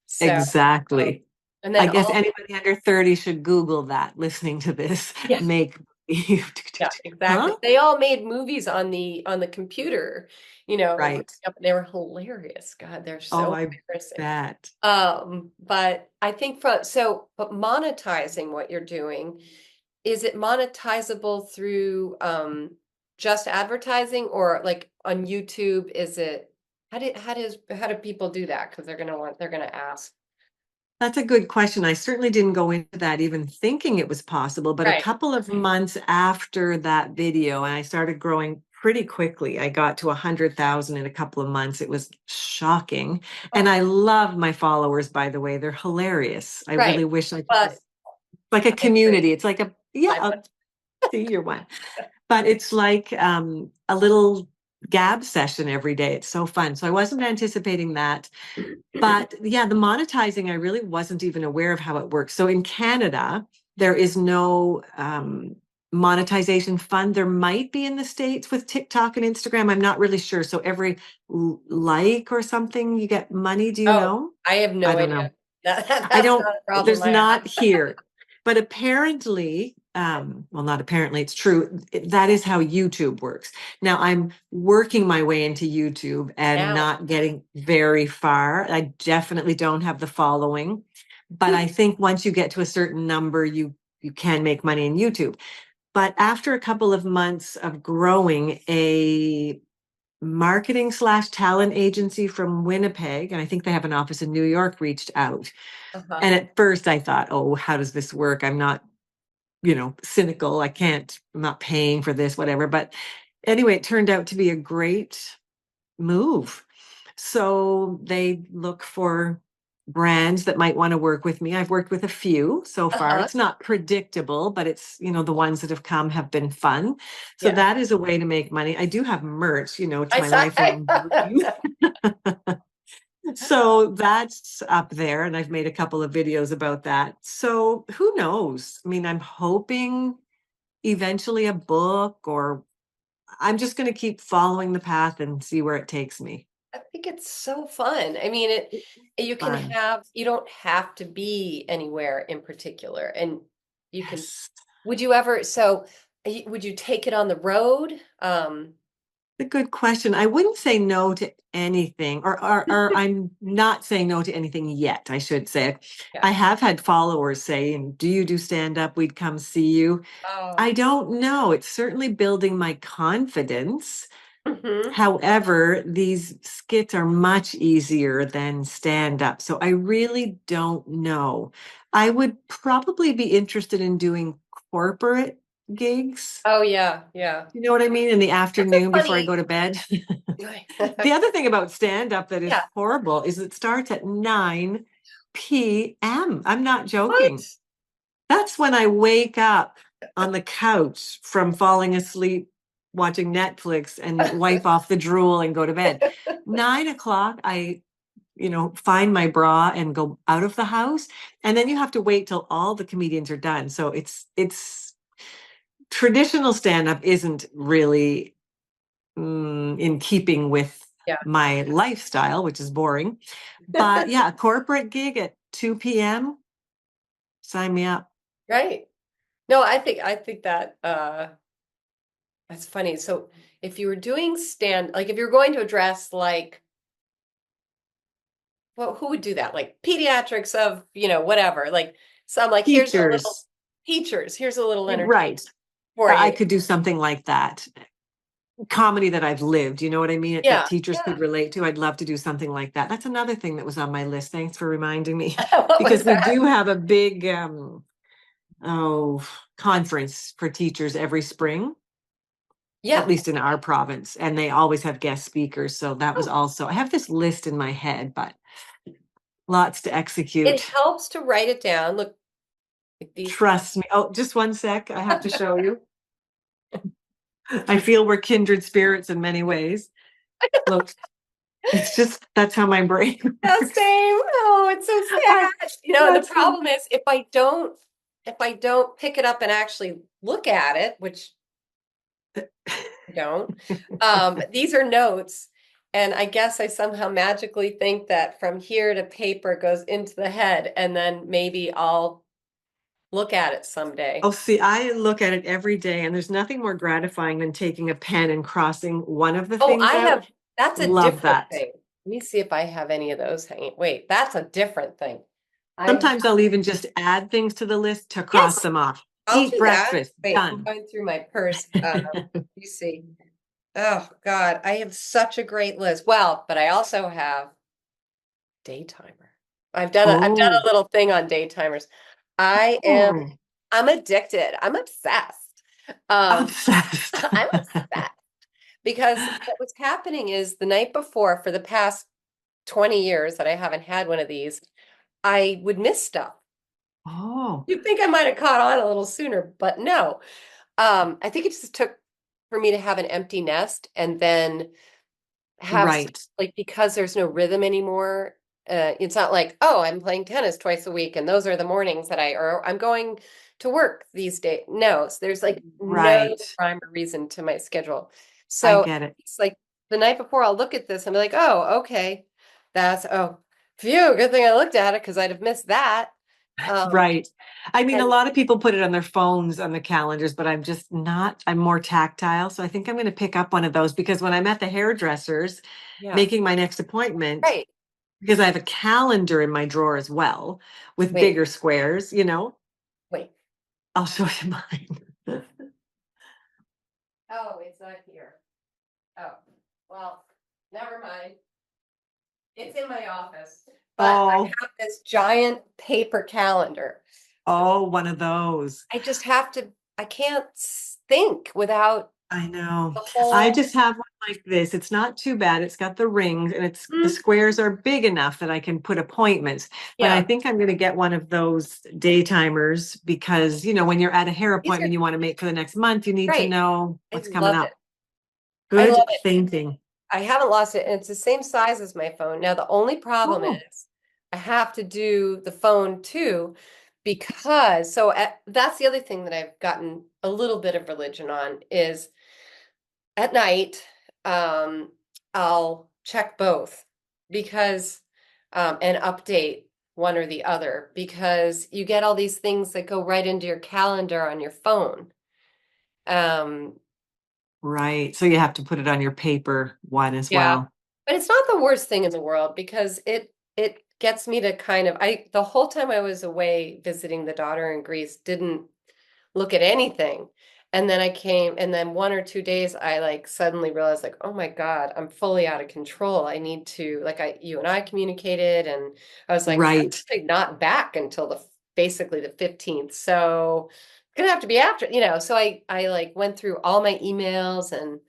So, um, Exactly. and I then guess all, anybody under 30 should Google that listening to this. yeah, Make believe. yeah, exactly. Huh? They all made movies on the computer, growing Right. up, and they were hilarious. God, they're Oh, so I embarrassing. bet. But I think but monetizing what you're doing, is it monetizable through just advertising or like on YouTube, is it How do people do that? Because they're gonna ask. That's a good question. I certainly didn't go into that even thinking it was possible, but a Right. couple of months after that video, and I started growing pretty quickly. I got to 100,000 in a couple of months. It was shocking. And Oh, I love my followers, by the way. They're hilarious. I right. really wish I could But just, like a I agree. community. It's like a, yeah, I I'll see your one. But it's like a little gab session every day. It's so fun. So I wasn't anticipating that. But yeah, the monetizing, I really wasn't even aware of how it works. So in Canada, there is no monetization fund. There might be in the States with TikTok and Instagram. I'm not really sure. So every like or something, you get money. Do you Oh, know? I have I no don't idea. know. I That's don't, not a problem there's I have. not here. But apparently, well, not apparently, it's true. That is how YouTube works. Now I'm working my way into YouTube and Now. not getting very far. I definitely don't have the following, but I think once you get to a certain number, you can make money in YouTube. But after a couple of months of growing, a marketing slash talent agency from Winnipeg, and I think they have an office in New York, reached out. Uh-huh. And at first I thought, oh, how does this work? I'm not, cynical. I'm not paying for this, whatever. But anyway, it turned out to be a great move. So they look for brands that might want to work with me. I've worked with a few so far. Uh-huh. It's not predictable, but it's, the ones that have come have been fun. So Yeah. that is a way to make money. I do have merch, it's I my saw. lifelong dream. So that's up there, and I've made a couple of videos about that. So who knows? I mean, I'm hoping eventually a book, or I'm just going to keep following the path and see where it takes me. I think it's so fun. I mean, Fun. you don't have to be anywhere in particular. And you can, Yes. would you ever, so would you take it on the road? A good question. I wouldn't say no to anything, or I'm not saying no to anything yet, I should say. Yeah. I have had followers saying, do you do stand up? We'd come see you. Oh. I don't know. It's certainly building my confidence. Hmm. However, these skits are much easier than stand up. So I really don't know. I would probably be interested in doing corporate gigs. Oh yeah, yeah. You know what I mean? In the That's a afternoon before I funny. go to bed. The other thing about stand up that is Yeah. horrible is it starts at 9 p.m. I'm not joking. What? That's when I wake up on the couch from falling asleep watching Netflix and wipe off the drool and go to bed. 9 o'clock, I, find my bra and go out of the house. And then you have to wait till all the comedians are done. So it's traditional stand-up isn't really in keeping with Yeah. my lifestyle, which is boring. But yeah, a corporate gig at 2 p.m., sign me up. Right. No, I think that that's funny. So if you were doing like if you're going to address like, well, who would do that? Like pediatrics of, whatever. Like some like here's a little Teachers, teachers, here's a little entertainment right. for I you. could do something like that. Comedy that I've lived, you know what I mean? That Yeah, teachers yeah. could relate to. I'd love to do something like that. That's another thing that was on my list. Thanks for reminding me. What was Because we that? do have a big conference for teachers every spring, at Yeah. least in our province, and they always have guest speakers. So that was Oh, also, I have this list in my head, but lots to it execute. helps to write it down. Look, like these. Trust me. Oh, just one sec. I have to show you. I feel we're kindred spirits in many ways. Look, it's just that's how my brain Yeah, same. works. Oh, it's so I, sad. And the that's the problem is if I don't pick it up and actually look at it, which I don't, these are notes. And I guess I somehow magically think that from here to paper goes into the head, and then maybe I'll look at it someday. Oh, see, I look at it every day, and there's nothing more gratifying than taking a pen and crossing one of the Oh, things out. that's a Love different that. thing. Let me see if I have any of those hanging. Wait, that's a different thing. I, Sometimes I'll even just add things to the list to cross yes, them off. I'll Eat do that. breakfast, Wait, I'm done. going through my purse. You see. Oh God, I have such a great list. Well, but I also have daytimer. I've done Oh, a little thing on daytimers. I am oh, I'm addicted. I'm obsessed. Um, obsessed. I'm obsessed because what was happening is the night before for the past 20 years that I haven't had one of these, I would miss stuff. Oh, You'd think I might have caught on a little sooner, but no. I think it just took for me to have an empty nest and then have right, like because there's no rhythm anymore. It's not like, oh, I'm playing tennis twice a week and those are the mornings that or I'm going to work these days. No, so there's like no right. rhyme or reason to my schedule. I So get it. it's like the night before I'll look at this and be like, oh, okay. Phew, good thing I looked at it because I'd have missed that. Um, Right. I mean, a and lot of people put it on their phones on the calendars, but I'm just not. I'm more tactile. So I think I'm going to pick up one of those because when I'm at the hairdresser's yeah, making my next appointment, right. because I have a calendar in my drawer as well with Wait, bigger squares, wait. I'll show you mine. Oh, it's not here. Oh, well, never mind. It's in my office, but I Oh, have this giant paper calendar. oh, one of those. I just have to, I can't think without I know. the I whole, just have one like this. It's not too bad. It's got the rings and the mm, squares are big enough that I can put appointments. But I yeah, think I'm going to get one of those day timers because, when you're at a hair these are appointment you want to make for the next month, you need to great. know I what's coming love up. it. I love Good it. thinking. I haven't lost it, and it's the same size as my phone. Now, the only problem Oh, is I have to do the phone too, because that's the other thing that I've gotten a little bit of religion on is at night, um, I'll check both because and update one or the other because you get all these things that go right into your calendar on your phone. Um, right. So you have to put it on your paper one as yeah, well. but it's not the worst thing in the world because it gets me to kind of the whole time I was away visiting the daughter in Greece didn't look at anything. And then I came, and then 1 or 2 days, I like suddenly realized, like, oh my God, I'm fully out of control. I need to, like, you and I communicated, and I was like, I'm Right. actually not back until basically the 15th. So it's gonna have to be after, So I like went through all my emails and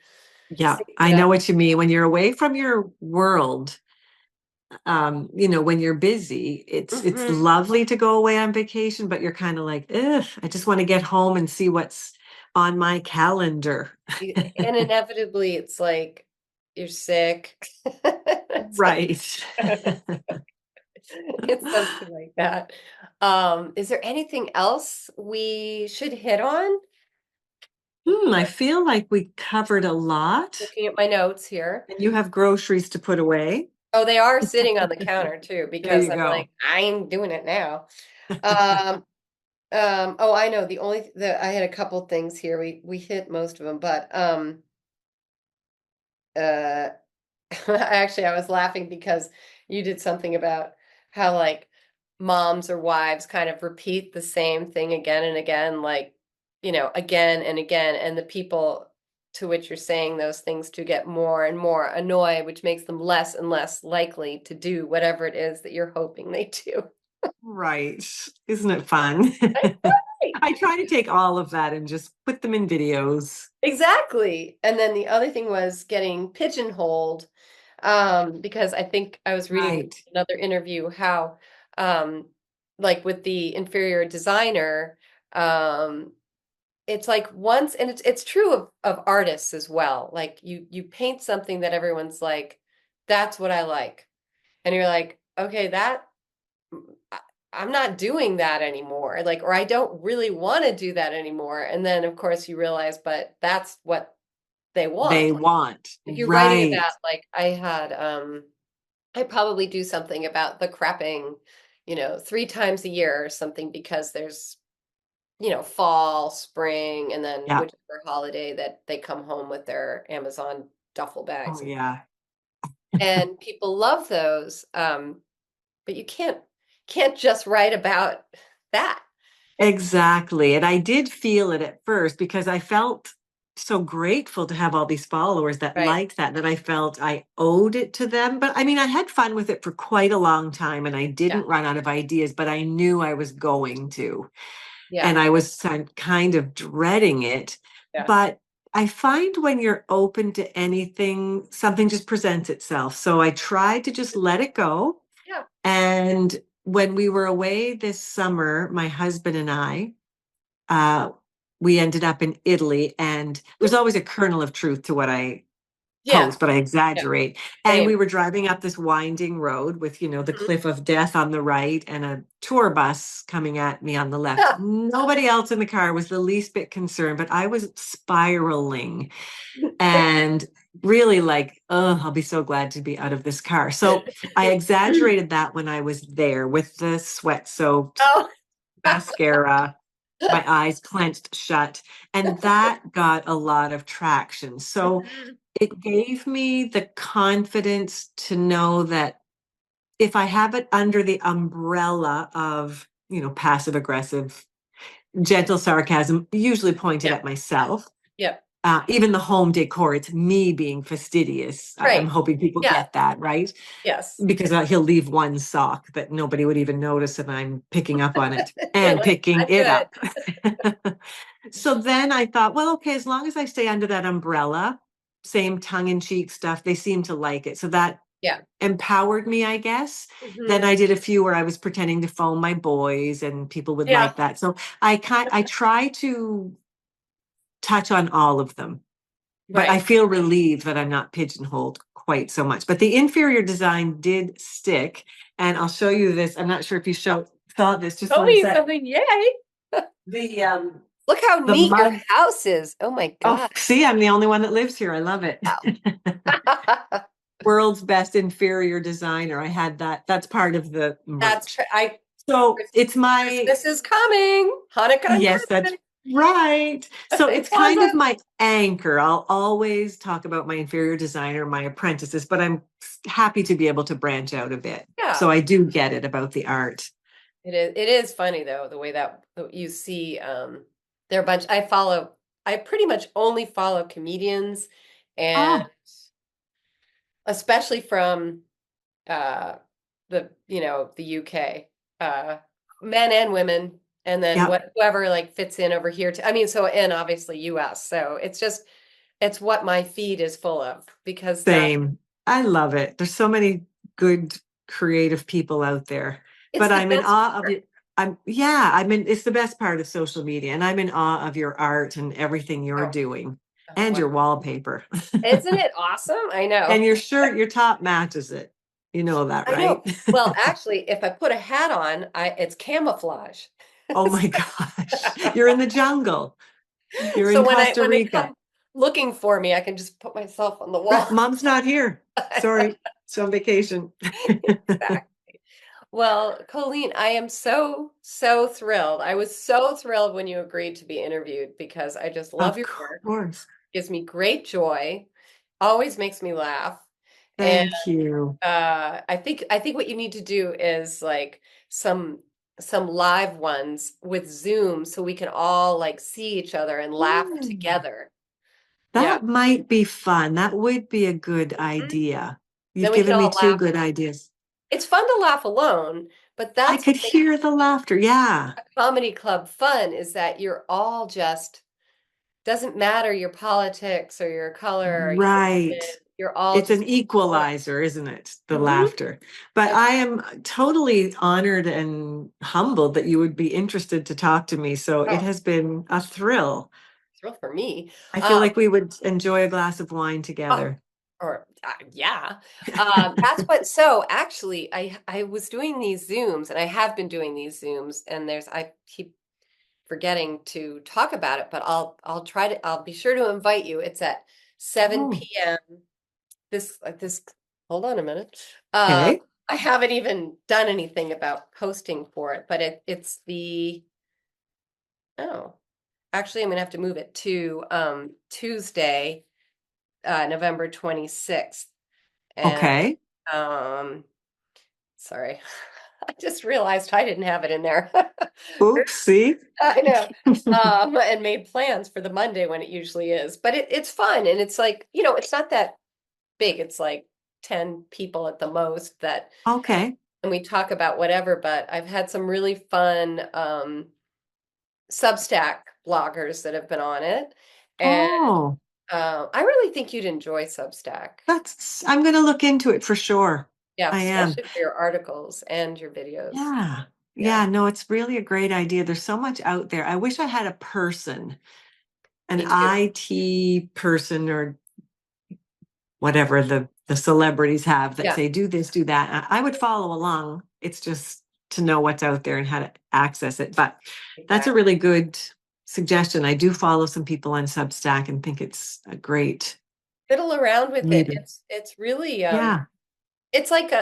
Yeah, synced I it know up. what you mean. When you're away from your world, when you're busy, it's Hmm. lovely to go away on vacation, but you're kind of like, ugh, I just want to get home and see what's on my calendar. And inevitably, it's like you're sick. It's like Right. it's something like that. Is there anything else we should hit on? I feel like we covered a lot, Looking at my notes here. and you have groceries to put away. Oh, they are sitting on the counter too, There because you I'm like, go. I ain't doing it now. Um, oh, I know. I had a couple things here. We hit most of them, but uh actually, I was laughing because you did something about how like moms or wives kind of repeat the same thing again and again, like, again and again, and the people to which you're saying those things to get more and more annoyed, which makes them less and less likely to do whatever it is that you're hoping they do. Right. Isn't it fun? I know. I try to take all of that and just put them in videos. Exactly. And then the other thing was getting pigeonholed, because I think I was reading Right. another interview how, um, like with the inferior designer, um, it's like once, and it's true of artists as well. Like you paint something that everyone's like, that's what I like, and you're like, okay, I- I'm not doing that anymore. Like, or I don't really want to do that anymore. And then of course you realize, but that's what they They want. want. Like you're writing about, Right. like I probably do something about the crapping, 3 times a year or something because there's, fall, spring, and then Yeah. whichever holiday that they come home with their Amazon duffel Oh, bags. yeah. And people love those. But you can't just write about that. Exactly. And I did feel it at first because I felt so grateful to have all these followers that Right. liked that, that I felt I owed it to them. But I mean, I had fun with it for quite a long time and I Yeah. didn't run out of ideas, but I knew I was going to. Yeah. And I was kind of dreading it. Yeah. But I find when you're open to anything, something just presents itself. So I tried to just let it go. Yeah. And when we were away this summer, my husband and I, uh, we ended up in Italy, and there's always a kernel of truth to what I Yeah. post, but I Yeah. exaggerate. And Same. we were driving up this winding road with, the Mhm. cliff of death on the right and a tour bus coming at me on the left. Nobody else in the car was the least bit concerned, but I was spiraling and really like, oh, I'll be so glad to be out of this car. So I exaggerated that when I was there with the sweat soaked Oh. mascara, my eyes clenched shut, and that got a lot of traction. So Mhm. it gave me the confidence to know that if I have it under the umbrella of, passive aggressive, gentle sarcasm, usually pointed Yeah. at myself, Yeah. even the home decor, it's me being fastidious. I'm Right. hoping people Yeah. get that, right? Yes. Because he'll leave one sock that nobody would even notice, and I'm picking up on it You're and like, picking I'm it good. up. So then I thought, well, okay, as long as I stay under that umbrella, same tongue in cheek stuff, they seem to like it. So that Yeah. empowered me, I guess. Then Hmm. I did a few where I was pretending to phone my boys and people would Yeah. like that. So I try to touch on all of them, but I Right. feel relieved that I'm not pigeonholed quite so much. But the inferior design did stick. And I'll show you this. I'm not sure if you saw this, just Tell one me sec. something. Yay. The Look how the neat your mug. house is. Oh my Oh, God. see, I'm the only one that lives here. I love it. Wow. World's best inferior designer. I had that. That's part of the That's merch. I So it's my, Christmas is coming. Hanukkah and yes, that's Christmas. right. So it's kind of Kwanzaa. my anchor. I'll always talk about my inferior designer, my apprentices, but I'm happy to be able to branch out a bit. Yeah. So I do get it about the art. It is funny though, the way that you see there are a bunch I pretty much only follow comedians and Oh, especially from uh the UK, uh men and women, and then yep. whoever like fits in over here to, I mean, so, and obviously US. So it's what my feed is full of because Same. I love it. There's so many good creative people out there. it's But the I'm in best awe of part. you. It's the best part of social media. And I'm in awe of your art and everything you're Oh, doing oh, and wow. your wallpaper. Isn't it awesome? I know. And your shirt, your top matches it. You know that, I know. right? Well, actually, if I put a hat on, it's camouflage. Oh my gosh. You're in the jungle. You're in So Costa when they Rica. come looking for me, I can just put myself on the Right. wall. Mom's not here. Sorry. She's on vacation. Exactly. Well, Colleen, I am so, so thrilled. I was so thrilled when you agreed to be interviewed because I just love Of your work. course. Gives me great joy, always makes me laugh. And Thank you. I think what you need to do is like some some live ones with Zoom so we can all like see each other and laugh Mm. together. Yeah. That might be fun. That would be a good Mhm. idea. You've Then we can given me all two laugh. good ideas. It's fun to laugh alone, but I that's could what makes hear the laughter. Yeah, a comedy club fun is that you're all just doesn't matter your politics or your color or your right. religion. You're all It's an just enjoying. equalizer, isn't it? The Mhm. laughter. But I am totally honored and humbled that you would be interested to talk to me. So it Oh, has been a thrill. thrill for me. I feel Um, like we would enjoy a glass of wine oh, together. or yeah. That's what. So actually, I was doing these Zooms, and I have been doing these Zooms, and I keep forgetting to talk about it, but I'll be sure to invite you. It's at 7 Oh, p.m. This hold on a minute. Uh, okay. I haven't even done anything about posting for it, but it's the oh, actually I'm gonna have to move it to Tuesday, November 26th. And Okay. um sorry. I just realized I didn't have it in there. Oops, see? I know. And made plans for the Monday when it usually is. But it's fun and it's like, it's not that big. It's like 10 people at the most that Okay. and we talk about whatever, but I've had some really fun Substack bloggers that have been on it. And Oh, I really think you'd enjoy Substack. I'm going to look into it for sure. Yeah, I am. especially for your articles and your videos. Yeah. Yeah, Yeah, no, it's really a great idea. There's so much out there. I wish I had a person, an me too. IT person or whatever the celebrities have that Yeah, say do this, do that. I would follow along. It's just to know what's out there and how to access it. But that's a exactly. really good suggestion. I do follow some people on Substack and think it's a great Fiddle around with it. medium. It's really Yeah, it's like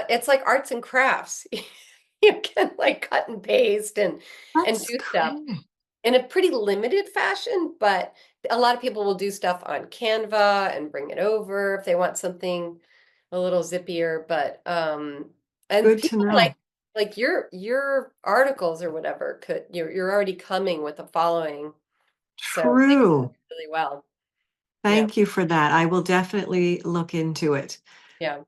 arts and crafts. You can like cut and paste and that's do stuff great. in a pretty limited fashion, but a lot of people will do stuff on Canva and bring it over if they want something a little zippier. But and Good to people know. like your articles or whatever could you're already coming with a following, so they could True. do really well. Yeah, Thank you for that. I will definitely look into it. yeah.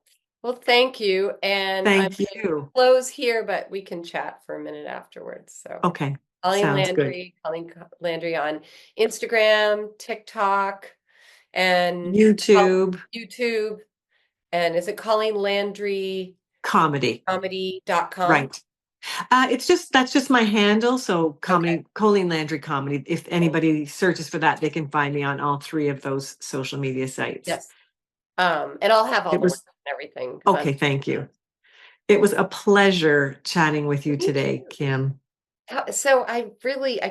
Well, thank you. And I'm Thank going to you. close here, but we can chat for a minute afterwards. So. Okay, sounds good. Colleen Landry on Instagram, TikTok, and YouTube YouTube. And is it Colleen Landry comedy. comedy.com? Right. It's just that's just my handle. So Okay. comedy, Colleen Landry comedy. If Cool. anybody searches for that, they can find me on all three of those social media sites. Yes. And I'll have all It the links was and everything on. okay. Thank you. It was a pleasure chatting with you Me today, too. Kim. So I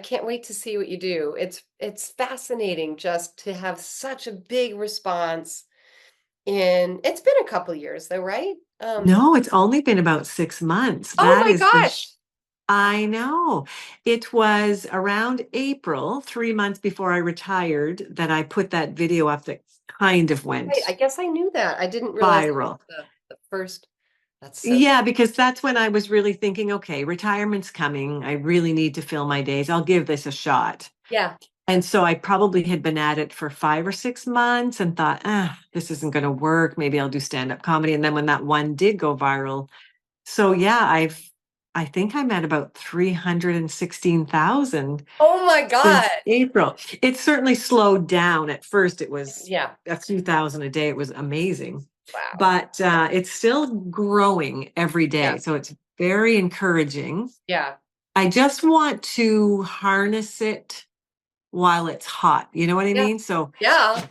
can't wait to see what you do. It's fascinating just to have such a big response in it's been a couple years though, right? No, it's only been about 6 months. Oh That my is the gosh. I know. It was around April, 3 months before I retired, that I put that video up that kind of Right, I went guess I knew that. I didn't realize it viral. was the first. That's so Yeah, because that's when I was really thinking, okay, retirement's coming. I really need to fill my days. I'll give this a shot. yeah, And so I probably had been at it for 5 or 6 months and thought, this isn't going to work. Maybe I'll do stand-up comedy. And then when that one did go viral, so yeah, I think I'm at about 316,000 oh my God. since April. It's certainly slowed down. At first, it was Yeah, a few thousand a day. It was amazing, wow. but it's still growing every Yeah, day. So it's very encouraging. yeah, I just want to harness it while it's hot. You know what I yeah, mean? So yeah.